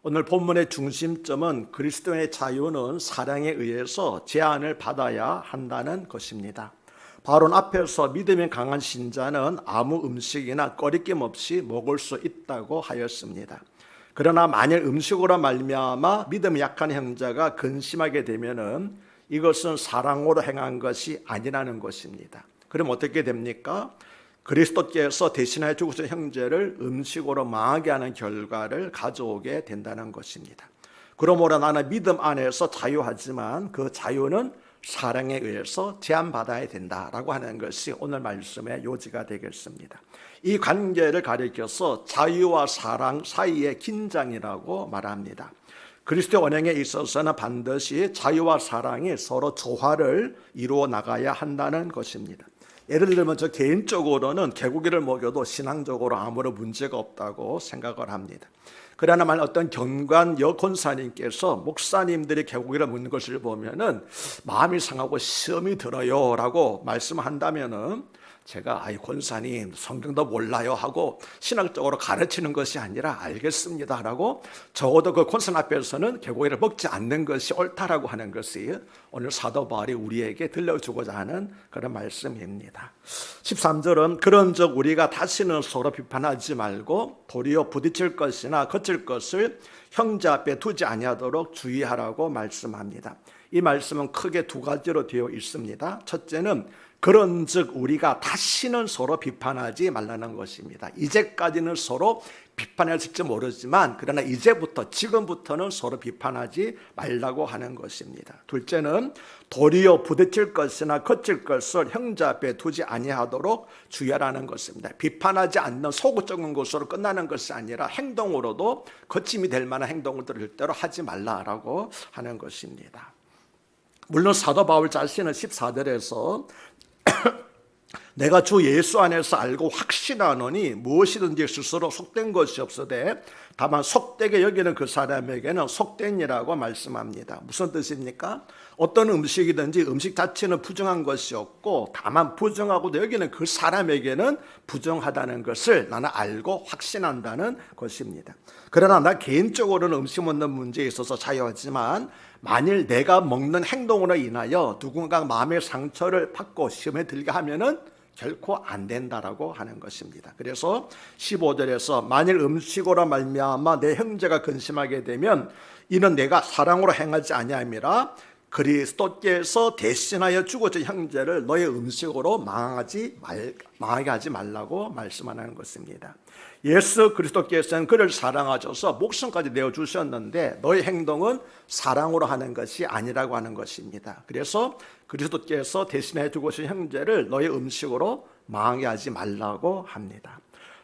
오늘 본문의 중심점은 그리스도의 자유는 사랑에 의해서 제한을 받아야 한다는 것입니다. 바로 앞에서 믿음이 강한 신자는 아무 음식이나 꺼리낌 없이 먹을 수 있다고 하였습니다. 그러나 만일 음식으로 말미암아 믿음이 약한 형제가 근심하게 되면은 이것은 사랑으로 행한 것이 아니라는 것입니다. 그럼 어떻게 됩니까? 그리스도께서 대신하여 죽으신 형제를 음식으로 망하게 하는 결과를 가져오게 된다는 것입니다. 그러므로 나는 믿음 안에서 자유하지만 그 자유는 사랑에 의해서 제한받아야 된다라고 하는 것이 오늘 말씀의 요지가 되겠습니다. 이 관계를 가리켜서 자유와 사랑 사이의 긴장이라고 말합니다. 그리스도의 언행에 있어서는 반드시 자유와 사랑이 서로 조화를 이루어 나가야 한다는 것입니다. 예를 들면 저 개인적으로는 개고기를 먹여도 신앙적으로 아무런 문제가 없다고 생각을 합니다. 그러나 만약 어떤 경관 여권사님께서 목사님들이 개고기를 먹는 것을 보면은 마음이 상하고 시험이 들어요 라고 말씀한다면은 제가 권사님 성경도 몰라요 하고 신학적으로 가르치는 것이 아니라 알겠습니다 라고 적어도 그 권사 앞에서는 개고기를 먹지 않는 것이 옳다라고 하는 것이 오늘 사도 바울이 우리에게 들려주고자 하는 그런 말씀입니다. 13절은 그런즉 우리가 다시는 서로 비판하지 말고 도리어 부딪힐 것이나 거칠 것을 형제 앞에 두지 아니하도록 주의하라고 말씀합니다. 이 말씀은 크게 두 가지로 되어 있습니다. 첫째는 그런즉 우리가 다시는 서로 비판하지 말라는 것입니다. 이제까지는 서로 비판했을지 모르지만 그러나 이제부터 지금부터는 서로 비판하지 말라고 하는 것입니다. 둘째는 도리어 부딪힐 것이나 거칠 것을 형제 앞에 두지 아니하도록 주의하라는 것입니다. 비판하지 않는 소극적인 것으로 끝나는 것이 아니라 행동으로도 거침이 될 만한 행동을 절대로 하지 말라라고 하는 것입니다. 물론 사도 바울 자신은 14절에서 내가 주 예수 안에서 알고 확신하노니 무엇이든지 스스로 속된 것이 없으되 다만 속되게 여기는 그 사람에게는 속된이라고 말씀합니다. 무슨 뜻입니까? 어떤 음식이든지 음식 자체는 부정한 것이 없고 다만 부정하고도 여기는 그 사람에게는 부정하다는 것을 나는 알고 확신한다는 것입니다. 그러나 나 개인적으로는 음식 먹는 문제에 있어서 자유하지만 만일 내가 먹는 행동으로 인하여 누군가 마음의 상처를 받고 시험에 들게 하면은 결코 안 된다라고 하는 것입니다. 그래서 15절에서 만일 음식으로 말미암아 내 형제가 근심하게 되면 이는 내가 사랑으로 행하지 아니함이라 그리스도께서 대신하여 죽으신 형제를 너의 음식으로 망하게 하지 말라고 말씀하는 것입니다. 예수 그리스도께서는 그를 사랑하셔서 목숨까지 내어주셨는데 너의 행동은 사랑으로 하는 것이 아니라고 하는 것입니다. 그래서 그리스도께서 대신해 죽으신 형제를 너의 음식으로 망하게 하지 말라고 합니다.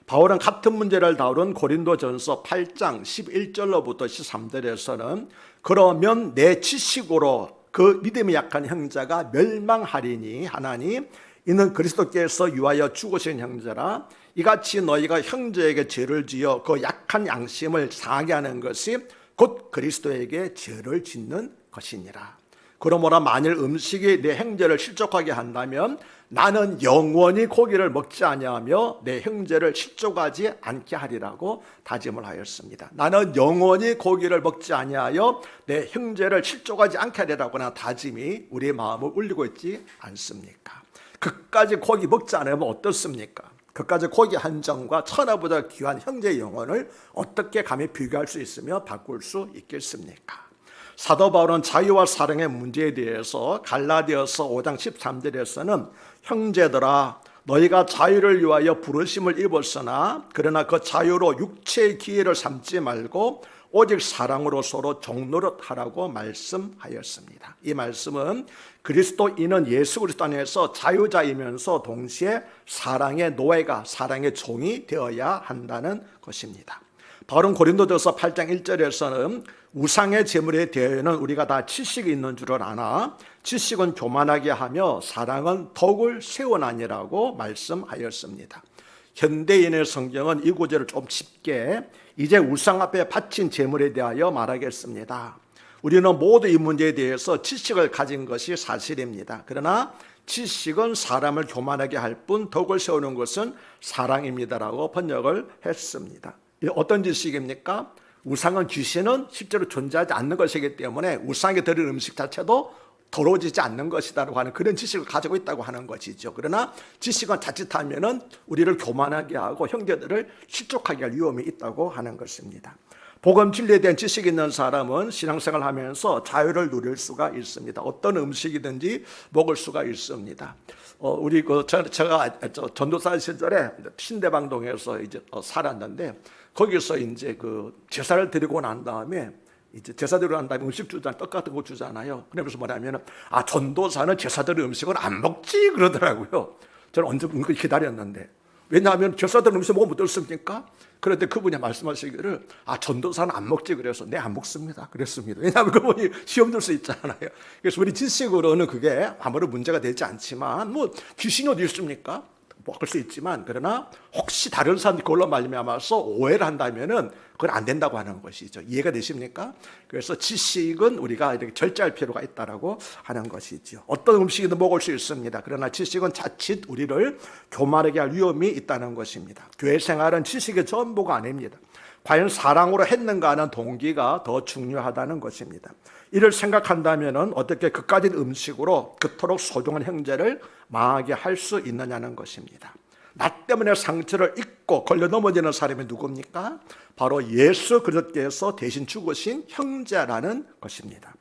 바울은 같은 문제를 다룬 고린도전서 8장 11절로부터 13절에서는 그러면 내 지식으로 그 믿음이 약한 형제가 멸망하리니 하나니 이는 그리스도께서 위하여 죽으신 형제라 이같이 너희가 형제에게 죄를 지어 그 약한 양심을 상하게 하는 것이 곧 그리스도에게 죄를 짓는 것이니라. 그러므로 만일 음식이 내 형제를 실족하게 한다면 나는 영원히 고기를 먹지 아니하며 내 형제를 실족하지 않게 하리라고 다짐을 하였습니다. 나는 영원히 고기를 먹지 아니하여 내 형제를 실족하지 않게 하리라고 하는 다짐이 우리의 마음을 울리고 있지 않습니까? 그까지 고기 먹지 않으면 어떻습니까? 그까지 고기 한 점과 천하보다 귀한 형제의 영혼을 어떻게 감히 비교할 수 있으며 바꿀 수 있겠습니까? 사도 바울은 자유와 사랑의 문제에 대해서 갈라디아서 5장 13절에서는 형제들아 너희가 자유를 위하여 부르심을 입었으나 그러나 그 자유로 육체의 기회를 삼지 말고 오직 사랑으로 서로 종노릇하라고 말씀하였습니다. 이 말씀은 그리스도인은 예수 그리스도 안에서 자유자이면서 동시에 사랑의 노예가 사랑의 종이 되어야 한다는 것입니다. 바울은 고린도전서 8장 1절에서는 우상의 제물에 대해서는 우리가 다 지식이 있는 줄을 아나 지식은 교만하게 하며 사랑은 덕을 세워나니라고 말씀하였습니다. 현대인의 성경은 이 구절을 좀 쉽게 이제 우상 앞에 바친 제물에 대하여 말하겠습니다. 우리는 모두 이 문제에 대해서 지식을 가진 것이 사실입니다. 그러나 지식은 사람을 교만하게 할 뿐 덕을 세우는 것은 사랑입니다라고 번역을 했습니다. 어떤 지식입니까? 우상은 귀신은 실제로 존재하지 않는 것이기 때문에 우상에 드린 음식 자체도 더러워지지 않는 것이다라고 하는 그런 지식을 가지고 있다고 하는 것이죠. 그러나 지식은 자칫하면은 우리를 교만하게 하고 형제들을 실족하게 할 위험이 있다고 하는 것입니다. 복음 진리에 대한 지식이 있는 사람은 신앙생활을 하면서 자유를 누릴 수가 있습니다. 어떤 음식이든지 먹을 수가 있습니다. 우리 제가 전도사 시절에 신대방동에서 이제 살았는데 거기서 이제 제사를 드리고 난 다음에 이제 제사 드리고 난 다음에 음식 주잖아요. 떡 같은 거 주잖아요. 그래서 뭐냐면 전도사는 제사 드린 음식을 안 먹지 그러더라고요. 저는 언제 기다렸는데 왜냐하면 제사 드린 음식 먹으면 어떻습니까? 그런데 그분이 말씀하시기를 전도사는 안 먹지 그래서 네 안 먹습니다 그랬습니다. 왜냐하면 그분이 시험 들 수 있잖아요. 그래서 우리 지식으로는 그게 아무런 문제가 되지 않지만 귀신이 어디 있습니까? 먹을 수 있지만 그러나 혹시 다른 사람들이 그걸로 말미암아서 오해를 한다면은 그건 안 된다고 하는 것이죠. 이해가 되십니까? 그래서 지식은 우리가 이렇게 절제할 필요가 있다라고 하는 것이죠. 어떤 음식이든 먹을 수 있습니다. 그러나 지식은 자칫 우리를 교만하게 할 위험이 있다는 것입니다. 교회 생활은 지식의 전부가 아닙니다. 과연 사랑으로 했는가 하는 동기가 더 중요하다는 것입니다. 이를 생각한다면 어떻게 그까짓 음식으로 그토록 소중한 형제를 망하게 할 수 있느냐는 것입니다. 나 때문에 상처를 입고 걸려 넘어지는 사람이 누굽니까? 바로 예수 그리스도께서 대신 죽으신 형제라는 것입니다.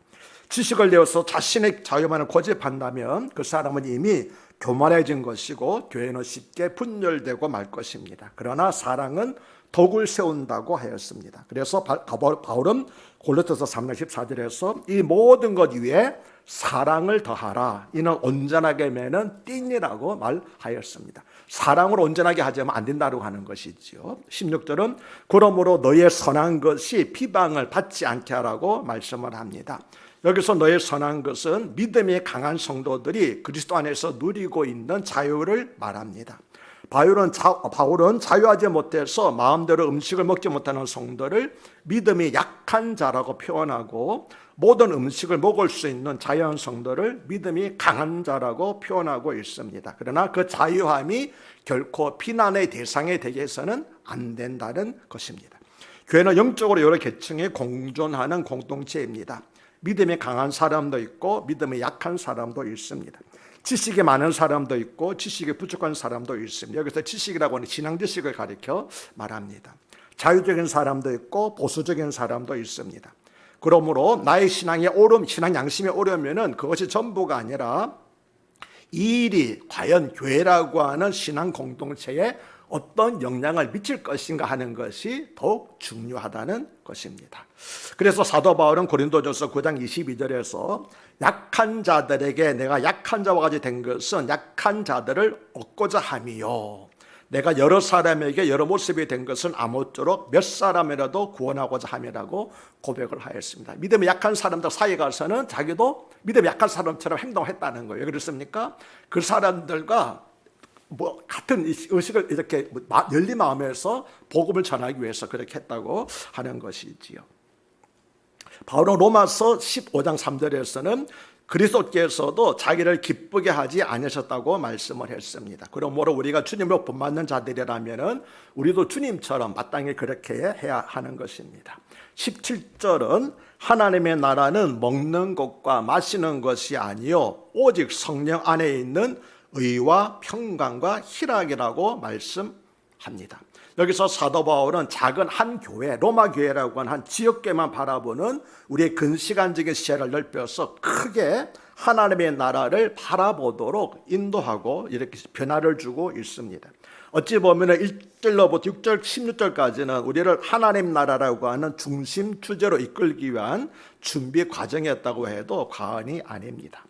지식을 내어서 자신의 자유만을 고집한다면 그 사람은 이미 교만해진 것이고 교회는 쉽게 분열되고 말 것입니다. 그러나 사랑은 덕을 세운다고 하였습니다. 그래서 바울은 골로새서 3장 14절에서 이 모든 것 위에 사랑을 더하라. 이는 온전하게 매는 띠니라고 말하였습니다. 사랑을 온전하게 하자면 안 된다고 하는 것이죠. 16절은 그러므로 너의 선한 것이 비방을 받지 않게 하라고 말씀을 합니다. 여기서 너의 선한 것은 믿음이 강한 성도들이 그리스도 안에서 누리고 있는 자유를 말합니다. 바울은 자유하지 못해서 마음대로 음식을 먹지 못하는 성도를 믿음이 약한 자라고 표현하고 모든 음식을 먹을 수 있는 자유한 성도를 믿음이 강한 자라고 표현하고 있습니다. 그러나 그 자유함이 결코 비난의 대상이 되게 해서는 안 된다는 것입니다. 교회는 영적으로 여러 계층이 공존하는 공동체입니다. 믿음이 강한 사람도 있고 믿음이 약한 사람도 있습니다. 지식이 많은 사람도 있고 지식이 부족한 사람도 있습니다. 여기서 지식이라고 하는 신앙 지식을 가리켜 말합니다. 자유적인 사람도 있고 보수적인 사람도 있습니다. 그러므로 나의 신앙 양심이 오르면은 그것이 전부가 아니라 이 일이 과연 교회라고 하는 신앙 공동체에 어떤 영향을 미칠 것인가 하는 것이 더욱 중요하다는 것입니다. 그래서 사도 바울은 고린도전서 9장 22절에서 약한 자들에게 내가 약한 자와 같이 된 것은 약한 자들을 얻고자 함이요 내가 여러 사람에게 여러 모습이 된 것은 아무쪼록 몇 사람이라도 구원하고자 함이라고 고백을 하였습니다. 믿음이 약한 사람들 사이에 가서는 자기도 믿음이 약한 사람처럼 행동했다는 거예요. 그렇습니까? 그 사람들과 같은 의식을 이렇게 열린 마음에서 복음을 전하기 위해서 그렇게 했다고 하는 것이지요. 바울은 로마서 15장 3절에서는 그리스도께서도 자기를 기쁘게 하지 않으셨다고 말씀을 했습니다. 그러므로 우리가 주님으로 본받는 자들이라면 우리도 주님처럼 마땅히 그렇게 해야 하는 것입니다. 17절은 하나님의 나라는 먹는 것과 마시는 것이 아니요 오직 성령 안에 있는 의와 평강과 희락이라고 말씀합니다. 여기서 사도 바울은 작은 한 교회, 로마 교회라고 하는 한 지역교회만 바라보는 우리의 근시간적인 시야를 넓혀서 크게 하나님의 나라를 바라보도록 인도하고 이렇게 변화를 주고 있습니다. 어찌 보면 1절로부터 6절, 16절까지는 우리를 하나님 나라라고 하는 중심 주제로 이끌기 위한 준비 과정이었다고 해도 과언이 아닙니다.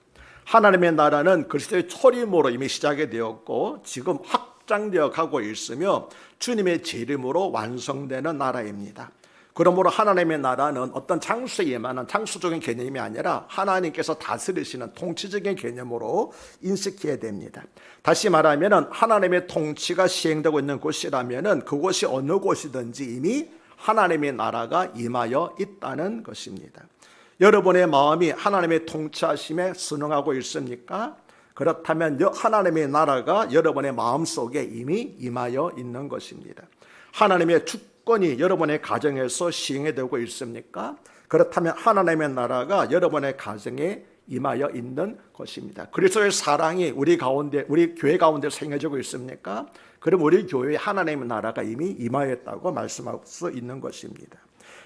하나님의 나라는 그리스도의 초림으로 이미 시작이 되었고 지금 확장되어 가고 있으며 주님의 재림으로 완성되는 나라입니다. 그러므로 하나님의 나라는 어떤 장소에만한 장소적인 개념이 아니라 하나님께서 다스리시는 통치적인 개념으로 인식해야 됩니다. 다시 말하면 하나님의 통치가 시행되고 있는 곳이라면 그곳이 어느 곳이든지 이미 하나님의 나라가 임하여 있다는 것입니다. 여러분의 마음이 하나님의 통치하심에 순응하고 있습니까? 그렇다면 하나님의 나라가 여러분의 마음속에 이미 임하여 있는 것입니다. 하나님의 주권이 여러분의 가정에서 시행이 되고 있습니까? 그렇다면 하나님의 나라가 여러분의 가정에 임하여 있는 것입니다. 그리스도의 사랑이 우리 교회 가운데 생겨지고 있습니까? 그럼 우리 교회에 하나님의 나라가 이미 임하였다고 말씀할 수 있는 것입니다.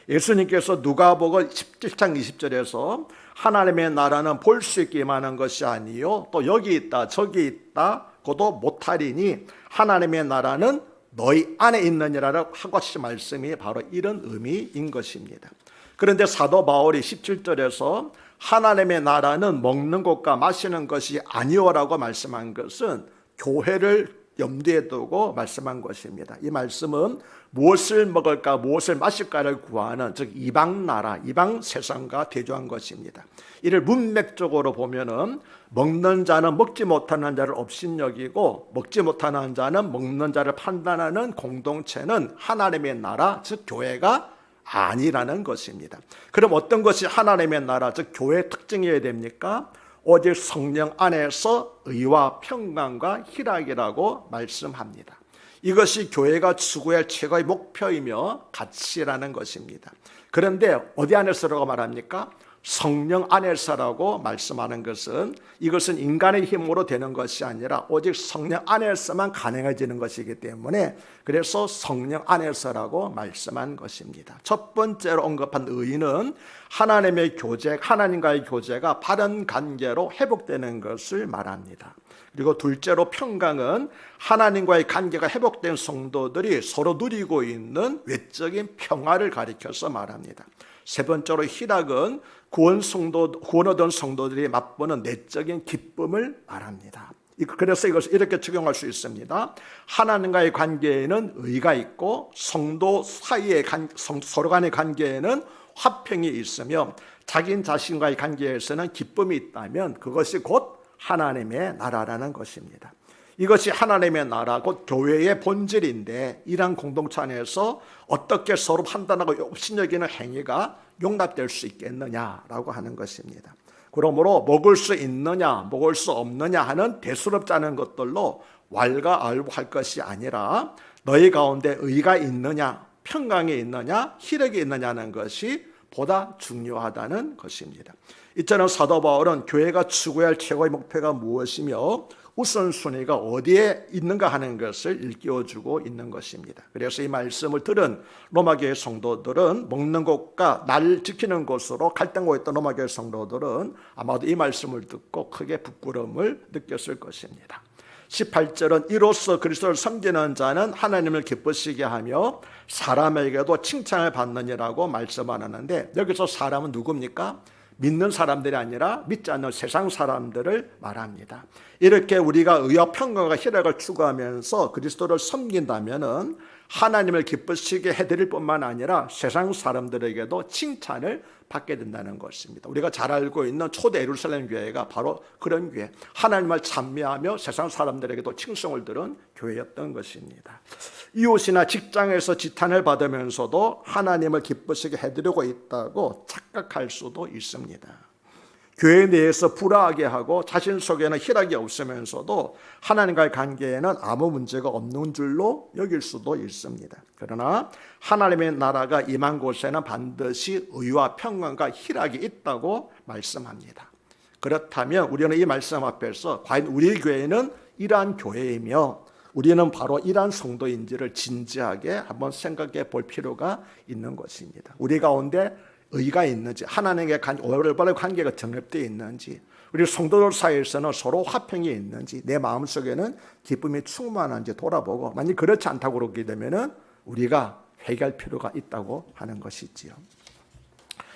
예수님께서 누가복음 17장 20절에서 하나님의 나라는 볼 수 있게 임하는 것이 아니요 또 여기 있다 저기 있다 고도 못하리니 하나님의 나라는 너희 안에 있느니라고 하고 하신 말씀이 바로 이런 의미인 것입니다. 그런데 사도 바울이 17절에서 하나님의 나라는 먹는 것과 마시는 것이 아니오라고 말씀한 것은 교회를 염두에 두고 말씀한 것입니다. 이 말씀은 무엇을 먹을까 무엇을 마실까를 구하는 즉 이방 나라 이방 세상과 대조한 것입니다. 이를 문맥적으로 보면은 먹는 자는 먹지 못하는 자를 업신여기고 먹지 못하는 자는 먹는 자를 판단하는 공동체는 하나님의 나라 즉 교회가 아니라는 것입니다. 그럼 어떤 것이 하나님의 나라 즉 교회의 특징이어야 됩니까? 오직 성령 안에서 의와 평강과 희락이라고 말씀합니다. 이것이 교회가 추구할 최고의 목표이며 가치라는 것입니다. 그런데 어디 안에서라고 말합니까? 성령 안에서라고 말씀하는 것은 이것은 인간의 힘으로 되는 것이 아니라 오직 성령 안에서만 가능해지는 것이기 때문에 그래서 성령 안에서라고 말씀한 것입니다. 첫 번째로 언급한 의는 하나님의 교제, 하나님과의 교제가 바른 관계로 회복되는 것을 말합니다. 그리고 둘째로 평강은 하나님과의 관계가 회복된 성도들이 서로 누리고 있는 외적인 평화를 가리켜서 말합니다. 세 번째로 희락은 구원 얻은 성도들이 맛보는 내적인 기쁨을 말합니다. 그래서 이것을 이렇게 적용할 수 있습니다. 하나님과의 관계에는 의가 있고 성도 사이의 서로 간의 관계에는 화평이 있으며 자기 자신과의 관계에서는 기쁨이 있다면 그것이 곧 하나님의 나라라는 것입니다. 이것이 하나님의 나라 곧 교회의 본질인데 이러한 공동체 안에서 어떻게 서로 판단하고 업신여기는 행위가 용납될 수 있겠느냐라고 하는 것입니다. 그러므로 먹을 수 있느냐 먹을 수 없느냐 하는 대수롭지 않은 것들로 왈가왈부할 것이 아니라 너희 가운데 의가 있느냐 평강이 있느냐 희락이 있느냐는 것이 보다 중요하다는 것입니다. 이처럼 사도 바울은 교회가 추구할 최고의 목표가 무엇이며 우선순위가 어디에 있는가 하는 것을 일깨워주고 있는 것입니다. 그래서 이 말씀을 들은 로마교회 성도들은 먹는 것과 날 지키는 것으로 갈등하고 있던 로마교회 성도들은 아마도 이 말씀을 듣고 크게 부끄러움을 느꼈을 것입니다. 18절은 이로써 그리스도를 섬기는 자는 하나님을 기쁘시게 하며 사람에게도 칭찬을 받느니라고 말씀하는데 여기서 사람은 누굽니까? 믿는 사람들이 아니라 믿지 않는 세상 사람들을 말합니다. 이렇게 우리가 의와 평강과 희락을 추구하면서 그리스도를 섬긴다면은 하나님을 기쁘시게 해드릴 뿐만 아니라 세상 사람들에게도 칭찬을 받게 된다는 것입니다. 우리가 잘 알고 있는 초대 예루살렘 교회가 바로 그런 교회, 하나님을 찬미하며 세상 사람들에게도 칭송을 들은 교회였던 것입니다. 이웃이나 직장에서 지탄을 받으면서도 하나님을 기쁘시게 해드리고 있다고 착각할 수도 있습니다. 교회 내에서 불화하게 하고 자신 속에는 희락이 없으면서도 하나님과의 관계에는 아무 문제가 없는 줄로 여길 수도 있습니다. 그러나 하나님의 나라가 임한 곳에는 반드시 의와 평강과 희락이 있다고 말씀합니다. 그렇다면 우리는 이 말씀 앞에서 과연 우리 교회는 이러한 교회이며 우리는 바로 이러한 성도인지를 진지하게 한번 생각해 볼 필요가 있는 것입니다. 우리 가운데 의가 있는지 하나님의 올바른 관계가 정립되어 있는지 우리 성도들 사이에서는 서로 화평이 있는지 내 마음속에는 기쁨이 충만한지 돌아보고 만약 그렇지 않다고 그러게 되면 우리가 회개할 필요가 있다고 하는 것이지요.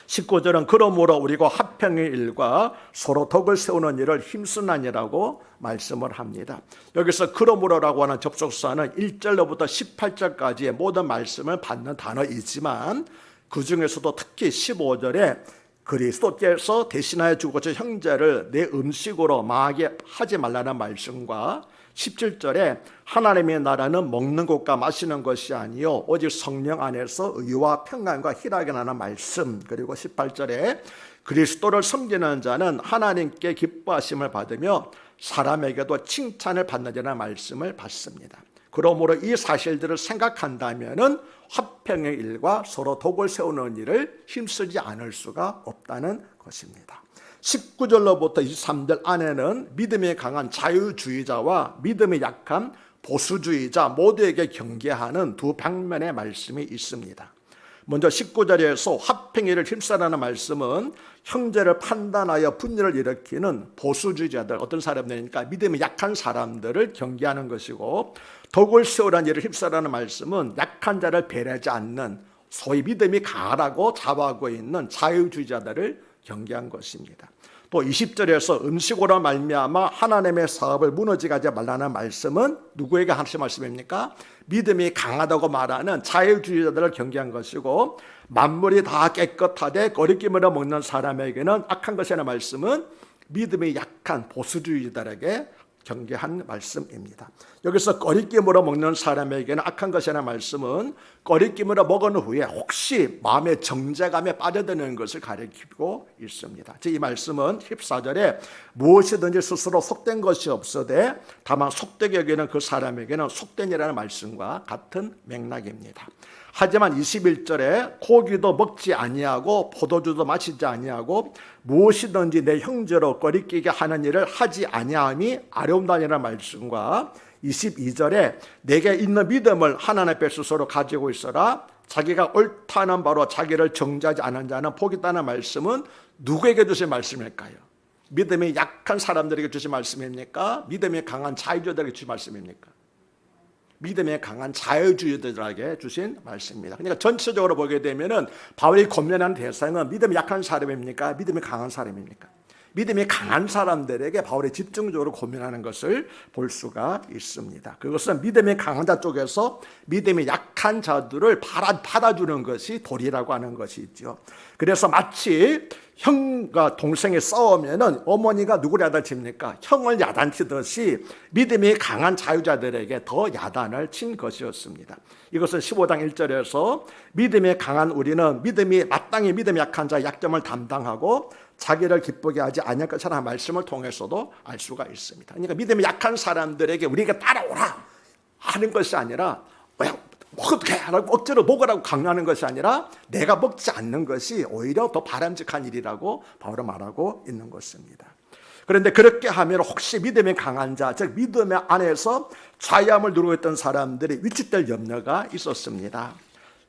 19절은 그러므로 우리가 화평의 일과 서로 덕을 세우는 일을 힘쓰나니라고 말씀을 합니다. 여기서 그러므로라고 하는 접속사는 1절로부터 18절까지의 모든 말씀을 받는 단어이지만 그 중에서도 특히 15절에 그리스도께서 대신하여 주고자 형제를 내 음식으로 망하게 하지 말라는 말씀과 17절에 하나님의 나라는 먹는 것과 마시는 것이 아니요 오직 성령 안에서 의와 평강과 희락이 나는 말씀, 그리고 18절에 그리스도를 섬기는 자는 하나님께 기뻐하심을 받으며 사람에게도 칭찬을 받는다는 말씀을 받습니다. 그러므로 이 사실들을 생각한다면은 화평의 일과 서로 덕을 세우는 일을 힘쓰지 않을 수가 없다는 것입니다. 19절로부터 23절 안에는 믿음이 강한 자유주의자와 믿음이 약한 보수주의자 모두에게 경계하는 두 방면의 말씀이 있습니다. 먼저 19절에서 화평의를 힘쓰라는 말씀은 형제를 판단하여 분열을 일으키는 보수주의자들, 어떤 사람들이니까 믿음이 약한 사람들을 경계하는 것이고, 덕을 세우라는 일을 힘쓰라는 말씀은 약한 자를 배려하지 않는 소위 믿음이 강하다고 자부하고 있는 자유주의자들을 경계한 것입니다. 또 20절에서 음식으로 말미암아 하나님의 사업을 무너지게 하지 말라는 말씀은 누구에게 하신 말씀입니까? 믿음이 강하다고 말하는 자유주의자들을 경계한 것이고, 만물이 다 깨끗하되 거리낌으로 먹는 사람에게는 악한 것이라는 말씀은 믿음이 약한 보수주의자들에게 경계한 말씀입니다. 여기서 꺼리낌으로 먹는 사람에게는 악한 것이라는 말씀은 꺼리낌으로 먹은 후에 혹시 마음의 정죄감에 빠져드는 것을 가리키고 있습니다. 이 말씀은 14절에 무엇이든지 스스로 속된 것이 없어되 다만 속되게 여기는 그 사람에게는 속된이라는 말씀과 같은 맥락입니다. 하지만 21절에 고기도 먹지 아니하고 포도주도 마시지 아니하고 무엇이든지 내 형제로 꺼리끼게 하는 일을 하지 아니함이 아름다니라는 말씀과 22절에 내게 있는 믿음을 하나님 앞에 스스로 가지고 있어라, 자기가 옳다는 바로 자기를 정죄하지 않은 자는 복이 있다는 말씀은 누구에게 주신 말씀일까요? 믿음이 약한 사람들에게 주신 말씀입니까? 믿음이 강한 자유주의자들에게 주신 말씀입니까? 믿음에 강한 자유주의자들에게 주신 말씀입니다. 그러니까 전체적으로 보게 되면은 바울이 권면하는 대상은 믿음이 약한 사람입니까? 믿음이 강한 사람입니까? 믿음이 강한 사람들에게 바울이 집중적으로 권면하는 것을 볼 수가 있습니다. 그것은 믿음이 강한 자 쪽에서 믿음이 약한 자들을 받아주는 것이 도리라고 하는 것이 있죠. 그래서 마치 형과 동생이 싸우면은 어머니가 누구를 야단칩니까? 형을 야단치듯이 믿음이 강한 자유자들에게 더 야단을 친 것이었습니다. 이것은 15장 1절에서 믿음이 강한 우리는 믿음이 마땅히 믿음이 약한 자의 약점을 담당하고 자기를 기쁘게 하지 아니할 것이라는 말씀을 통해서도 알 수가 있습니다. 그러니까 믿음이 약한 사람들에게 우리에게 따라오라 하는 것이 아니라 어떻게 하라고 억지로 먹으라고 강요하는 것이 아니라 내가 먹지 않는 것이 오히려 더 바람직한 일이라고 바울은 말하고 있는 것입니다. 그런데 그렇게 하면 혹시 믿음이 강한 자, 즉 믿음의 안에서 자유함을 누리고 있던 사람들이 위축될 염려가 있었습니다.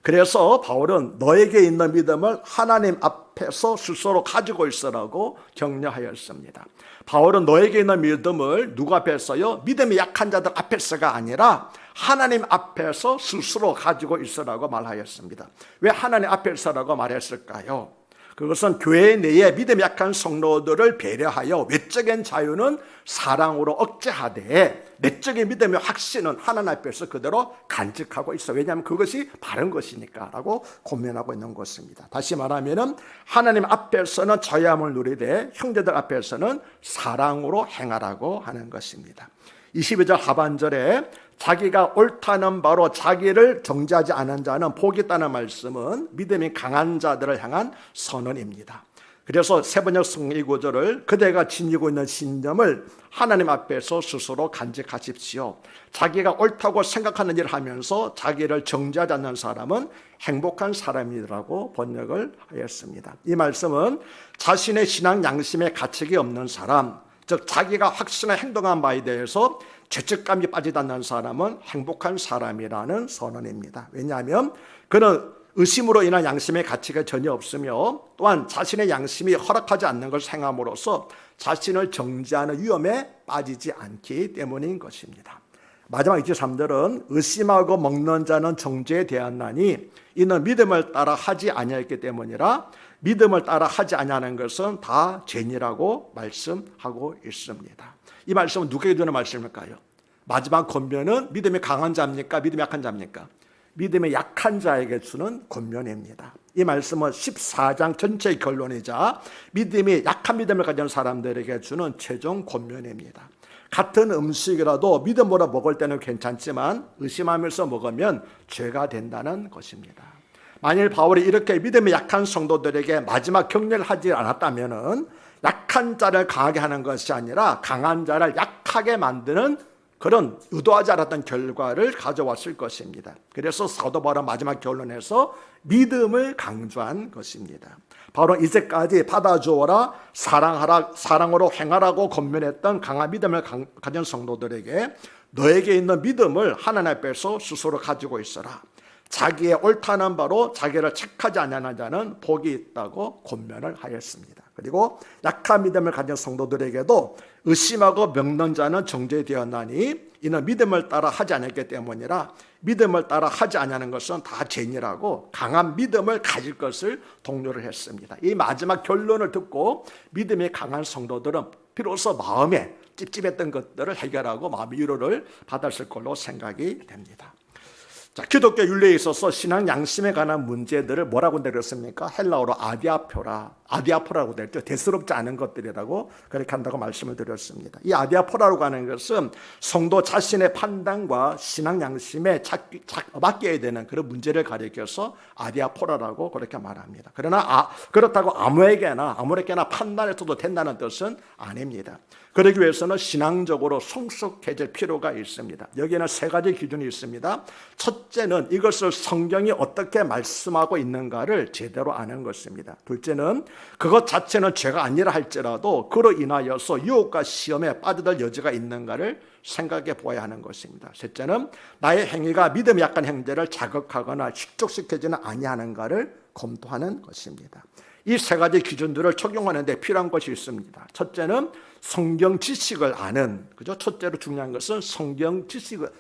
그래서 바울은 너에게 있는 믿음을 하나님 앞에서 스스로 가지고 있으라고 격려하였습니다. 바울은 너에게 있는 믿음을 누구 앞에서요? 믿음이 약한 자들 앞에서가 아니라 하나님 앞에서 스스로 가지고 있으라고 말하였습니다. 왜 하나님 앞에서라고 말했을까요? 그것은 교회 내에 믿음이 약한 성도들을 배려하여 외적인 자유는 사랑으로 억제하되 내적인 믿음의 확신은 하나님 앞에서 그대로 간직하고 있어. 왜냐하면 그것이 바른 것이니까 라고 권면하고 있는 것입니다. 다시 말하면 하나님 앞에서는 자유함을 누리되 형제들 앞에서는 사랑으로 행하라고 하는 것입니다. 22절 하반절에 자기가 옳다는 바로 자기를 정죄하지 않은 자는 복이 있다는 말씀은 믿음이 강한 자들을 향한 선언입니다. 그래서 세번역 성경 2구절을 그대가 지니고 있는 신념을 하나님 앞에서 스스로 간직하십시오. 자기가 옳다고 생각하는 일을 하면서 자기를 정죄하지 않는 사람은 행복한 사람이라고 번역을 하였습니다. 이 말씀은 자신의 신앙 양심에 가책이 없는 사람, 즉 자기가 확신에 행동한 바에 대해서 죄책감이 빠지지 않는 사람은 행복한 사람이라는 선언입니다. 왜냐하면 그는 의심으로 인한 양심의 가치가 전혀 없으며 또한 자신의 양심이 허락하지 않는 것을 행함으로써 자신을 정죄하는 위험에 빠지지 않기 때문인 것입니다. 마지막 23절은 의심하고 먹는 자는 정죄에 대하나니 이는 믿음을 따라 하지 아니하였기 때문이라 믿음을 따라 하지 아니하는 것은 다 죄니라고 말씀하고 있습니다. 이 말씀은 누구에게 주는 말씀일까요? 마지막 권면은 믿음이 강한 자입니까? 믿음이 약한 자입니까? 믿음이 약한 자에게 주는 권면입니다. 이 말씀은 14장 전체의 결론이자 믿음이 약한 믿음을 가진 사람들에게 주는 최종 권면입니다. 같은 음식이라도 믿음으로 먹을 때는 괜찮지만 의심하면서 먹으면 죄가 된다는 것입니다. 만일 바울이 이렇게 믿음이 약한 성도들에게 마지막 격려를 하지 않았다면 약한 자를 강하게 하는 것이 아니라 강한 자를 약하게 만드는 그런 의도하지 않았던 결과를 가져왔을 것입니다. 그래서 사도 바울은 마지막 결론에서 믿음을 강조한 것입니다. 바로 이제까지 받아주어라, 사랑하라, 사랑으로 행하라고 권면했던 강한 믿음을 가진 성도들에게 너에게 있는 믿음을 하나님 앞에서 스스로 가지고 있어라. 자기의 옳다는 바로 자기를 책하지 않는 자는 복이 있다고 권면을 하였습니다. 그리고 약한 믿음을 가진 성도들에게도 의심하고 먹는 자는 정죄되었나니 이는 믿음을 따라 하지 않았기 때문이라. 믿음을 따라 하지 않는 것은 다 죄니라고 강한 믿음을 가질 것을 독려를 했습니다. 이 마지막 결론을 듣고 믿음이 강한 성도들은 비로소 마음에 찝찝했던 것들을 해결하고 마음의 위로를 받았을 걸로 생각이 됩니다. 자, 기독교 윤리에 있어서 신앙 양심에 관한 문제들을 뭐라고 내렸습니까? 헬라어로 아디아포라고 냈죠. 대수롭지 않은 것들이라고 그렇게 한다고 말씀을 드렸습니다. 이 아디아포라고 하는 것은 성도 자신의 판단과 신앙 양심에 맡겨야 되는 그런 문제를 가리켜서 아디아포라라고 그렇게 말합니다. 그러나 그렇다고 아무에게나 판단해서도 된다는 뜻은 아닙니다. 그러기 위해서는 신앙적으로 성숙해질 필요가 있습니다. 여기에는 세 가지 기준이 있습니다. 첫째는 이것을 성경이 어떻게 말씀하고 있는가를 제대로 아는 것입니다. 둘째는 그것 자체는 죄가 아니라 할지라도 그로 인하여서 유혹과 시험에 빠져들 여지가 있는가를 생각해 보아야 하는 것입니다. 셋째는 나의 행위가 믿음이 약한 형제를 자극하거나 축적시키지는 아니하는가를 검토하는 것입니다. 이 세 가지 기준들을 적용하는 데 필요한 것이 있습니다. 첫째는 성경 지식을 아는, 그죠? 첫째로 중요한 것은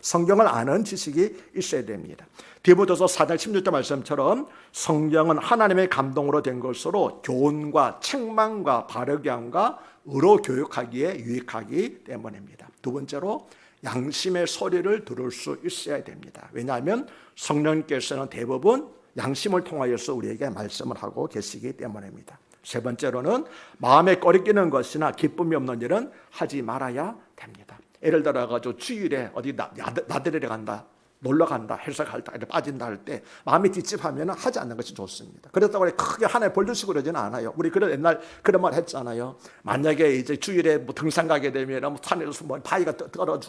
성경을 아는 지식이 있어야 됩니다. 디모데서 4장 16절 말씀처럼 성경은 하나님의 감동으로 된 것으로 교훈과 책망과 바르게 함과 의로 교육하기에 유익하기 때문입니다. 두 번째로 양심의 소리를 들을 수 있어야 됩니다. 왜냐하면 성령께서는 대부분 양심을 통하여서 우리에게 말씀을 하고 계시기 때문입니다. 세 번째로는 마음에 꺼리끼는 것이나 기쁨이 없는 일은 하지 말아야 됩니다. 예를 들어가지고 주일에 어디 나들이를 간다, 놀러 간다, 해석할 때 빠진다 할 때 마음이 찝찝하면 하지 않는 것이 좋습니다. 그렇다고 크게 하나에 벌주시고 그러지는 않아요. 우리 옛날 그런 말 했잖아요. 만약에 이제 주일에 등산 가게 되면 산에서 바위가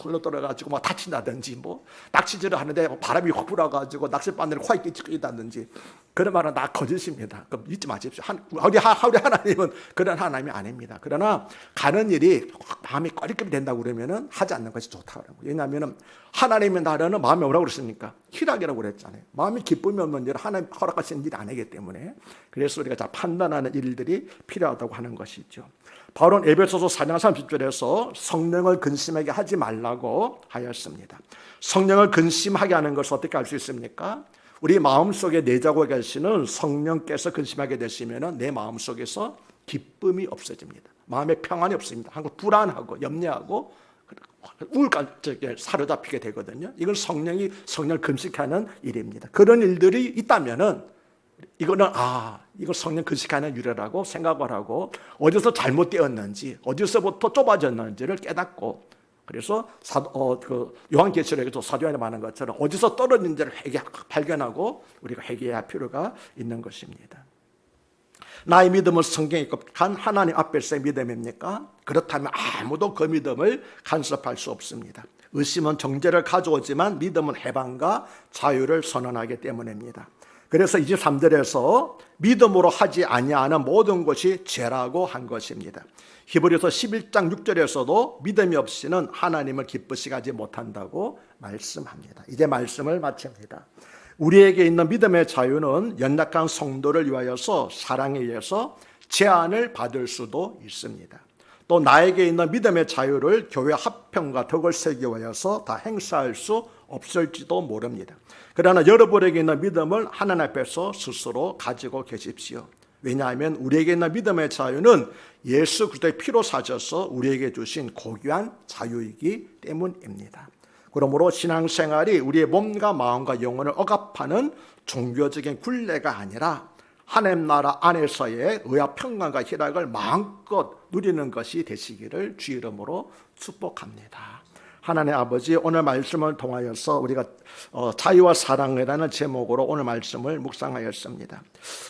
흘러떨어가지고 다친다든지 낚시질을 하는데 바람이 확 불어가지고 낚싯바늘이 확 끼친다든지 그런 말은 다 거짓입니다. 그럼 잊지 마십시오. 우리 하나님은 그런 하나님이 아닙니다. 그러나 가는 일이 마음이 꺼리끼게 된다고 그러면 하지 않는 것이 좋다고 그래요. 왜냐하면 하나님의 나라는 마음이 뭐라고 그랬습니까? 희락이라고 그랬잖아요. 마음이 기쁨이 없는 일을 하나님 허락하시는 일이 아니기 때문에 그래서 우리가 잘 판단하는 일들이 필요하다고 하는 것이죠. 바울은 에베소서 4장 30절에서 성령을 근심하게 하지 말라고 하였습니다. 성령을 근심하게 하는 것을 어떻게 알 수 있습니까? 우리 마음속에 내자고 계시는 성령께서 근심하게 되시면 내 마음속에서 기쁨이 없어집니다. 마음에 평안이 없습니다. 항상 불안하고 염려하고 우울감에 사로잡히게 되거든요. 이건 성령을 금식하는 일입니다. 그런 일들이 있다면은 이거 성령 금식하는 일이라고 생각을 하고 어디서 잘못되었는지 어디서부터 좁아졌는지를 깨닫고 그래서 요한계시록에도 사도 요한이 말하는 것처럼 어디서 떨어진지를 발견하고 우리가 회개해야 할 필요가 있는 것입니다. 나의 믿음은 성경에 한 하나님 앞에서의 믿음입니까? 그렇다면 아무도 그 믿음을 간섭할 수 없습니다. 의심은 정죄를 가져오지만 믿음은 해방과 자유를 선언하기 때문입니다. 그래서 23절에서 믿음으로 하지 아니하는 모든 것이 죄라고 한 것입니다. 히브리서 11장 6절에서도 믿음이 없이는 하나님을 기쁘시게 하지 못한다고 말씀합니다. 이제 말씀을 마칩니다. 우리에게 있는 믿음의 자유는 연약한 성도를 위하여서 사랑에 의해서 제한을 받을 수도 있습니다. 또 나에게 있는 믿음의 자유를 교회 합평과 덕을 세우기 위해서 다 행사할 수 없을지도 모릅니다. 그러나 여러분에게 있는 믿음을 하나님 앞에서 스스로 가지고 계십시오. 왜냐하면 우리에게 있는 믿음의 자유는 예수 그리스도의 피로 사셔서 우리에게 주신 고귀한 자유이기 때문입니다. 그러므로 신앙생활이 우리의 몸과 마음과 영혼을 억압하는 종교적인 굴레가 아니라 하나님 나라 안에서의 의와 평강과 희락을 마음껏 누리는 것이 되시기를 주 이름으로 축복합니다. 하나님 아버지, 오늘 말씀을 통하여서 우리가 자유와 사랑이라는 제목으로 오늘 말씀을 묵상하였습니다.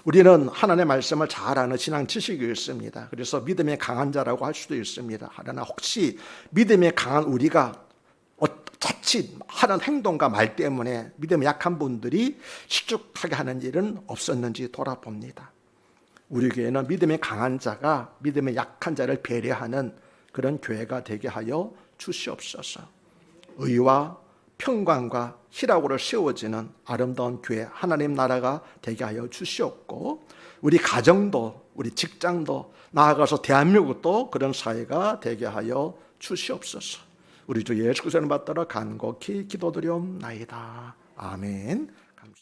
우리는 하나님의 말씀을 잘 아는 신앙 지식이 있습니다. 그래서 믿음이 강한 자라고 할 수도 있습니다. 그러나 혹시 믿음이 강한 우리가 자칫 하는 행동과 말 때문에 믿음이 약한 분들이 실족하게 하는 일은 없었는지 돌아봅니다. 우리 교회는 믿음이 강한 자가 믿음이 약한 자를 배려하는 그런 교회가 되게 하여 주시옵소서. 의와 평강과 희락으로 세워지는 아름다운 교회, 하나님 나라가 되게 하여 주시옵고, 우리 가정도, 우리 직장도, 나아가서 대한민국도 그런 사회가 되게 하여 주시옵소서. 우리 주 예수 그리스도를 받들어 간곡히 기도드리옵나이다. 아멘.